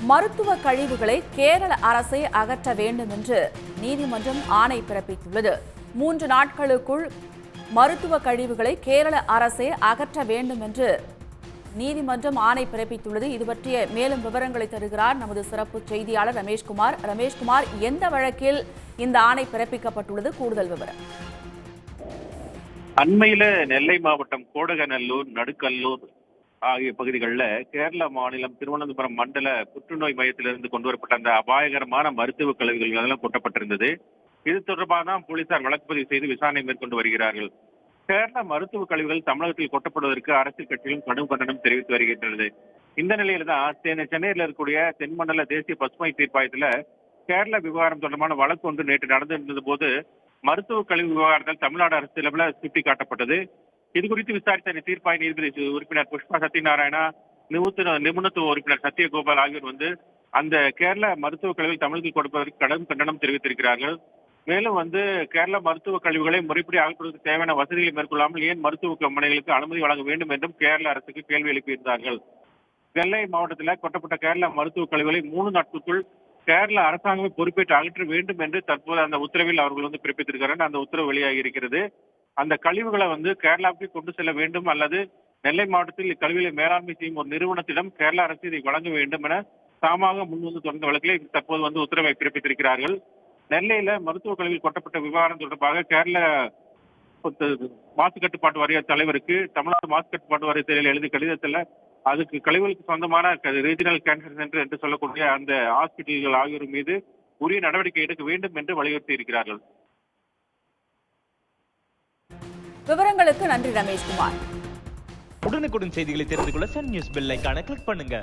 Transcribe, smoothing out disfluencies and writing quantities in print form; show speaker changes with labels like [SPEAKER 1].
[SPEAKER 1] மருத்துவ கழிவுகளை கேரள அரசே அகற்ற வேண்டும் என்று நீதிமன்றம் ஆணை பிறப்பித்துள்ளது. 3 நாட்களுக்குள் மருத்துவ கழிவுகளை கேரள அரசே அகற்ற வேண்டும் என்று நீதிமன்றம் ஆணை பிறப்பித்துள்ளது. இது பற்றிய மேலும் விவரங்களை தருகிறார் நமது சிறப்பு செய்தியாளர் ரமேஷ்குமார். ரமேஷ்குமார், எந்த வழக்கில் இந்த ஆணை பிறப்பிக்கப்பட்டுள்ளது? கூடுதல் விவரம்.
[SPEAKER 2] அண்மையில நெல்லை மாவட்டம் கோடகநல்லூர், நடுக்கல்லூர் ஆகிய பகுதிகளில் கேரள மாநிலம் திருவனந்தபுரம் மண்டல புற்றுநோய் மையத்திலிருந்து கொண்டு வரப்பட்ட அந்த அபாயகரமான மருத்துவ கழிவுகள் அதெல்லாம் கொட்டப்பட்டிருந்தது. இது தொடர்பாக தான் போலீசார் வழக்கு பதிவு செய்து விசாரணை மேற்கொண்டு வருகிறார்கள். கேரள மருத்துவ கழிவுகள் தமிழகத்தில் கொட்டப்படுவதற்கு அரசியல் கட்சிகளும் கடும் கண்டனம் தெரிவித்து வருகின்றது. இந்த நிலையில தான் சென்னையில் இருக்கக்கூடிய தென்மண்டல தேசிய பசுமை தீர்ப்பாயத்துல கேரள விவகாரம் தொடர்பான வழக்கு ஒன்று நேற்று நடந்திருந்த போது மருத்துவ கழிவு விவகாரத்தில் தமிழ்நாடு அரசு லெவலில் சுட்டி காட்டப்பட்டது. இது குறித்து விசாரித்த தீர்ப்பாய நீதிபதி உறுப்பினர் புஷ்பா சத்யநாராயணா, நிபுணத்துவ உறுப்பினர் சத்யகோபால் ஆகியோர் அந்த கேரள மருத்துவ கழிவுகள் தமிழகத்தில் கொடுப்பதற்கு கடும் கண்டனம் தெரிவித்திருக்கிறார்கள். மேலும் கேரள மருத்துவ கழிவுகளை முறைப்படி அகற்றுவதற்கு தேவையான வசதிகளை மேற்கொள்ளாமல் ஏன் மருத்துவமனைகளுக்கு அனுமதி வழங்க வேண்டும் என்றும் கேரள அரசுக்கு கேள்வி எழுப்பியிருந்தார்கள். நெல்லை மாவட்டத்தில் கொட்டப்பட்ட கேரள மருத்துவ கழிவுகளை 3 நாட்களுக்குள் கேரள அரசாங்கமே பொறுப்பேற்று அகற்ற வேண்டும் என்று தற்போது அந்த உத்தரவில் அவர்கள் பிறப்பித்திருக்கிறார்கள். அந்த உத்தரவு வெளியாகி இருக்கிறது. அந்த கழிவுகளை கேரளாவுக்கு கொண்டு செல்ல வேண்டும் அல்லது நெல்லை மாவட்டத்தில் இக்கழிவுகளை மேலாண்மை செய்யும் ஒரு நிறுவனத்திடம் கேரள அரசு இதை வழங்க வேண்டும் என தாமாக முன்வந்து தொடர்ந்த வழக்கிலே தற்போது உத்தரவை பிறப்பித்திருக்கிறார்கள். நெல்லையில மருத்துவ கழிவில் கொட்டப்பட்ட விவகாரம் தொடர்பாக கேரள மாசு கட்டுப்பாட்டு வாரிய தலைவருக்கு தமிழ்நாடு மாசு கட்டுப்பாட்டு வாரியத்தில் எழுதிய கடிதத்தில் அதுக்கு கழிவுகளுக்கு சொந்தமான ரீஜனல் கேன்சர் சென்டர் என்று சொல்லக்கூடிய அந்த ஹாஸ்பிட்டல்கள் ஆகியோர் மீது உரிய நடவடிக்கை எடுக்க வேண்டும் என்று வலியுறுத்தி இருக்கிறார்கள்.
[SPEAKER 1] விவரங்களுக்கு நன்றி ரமேஷ்குமார்.
[SPEAKER 3] உடனுக்குடன் செய்திகளை தெரிந்து கொள்ள சன் நியூஸ் பெல் ஐகானை கிளிக் பண்ணுங்க.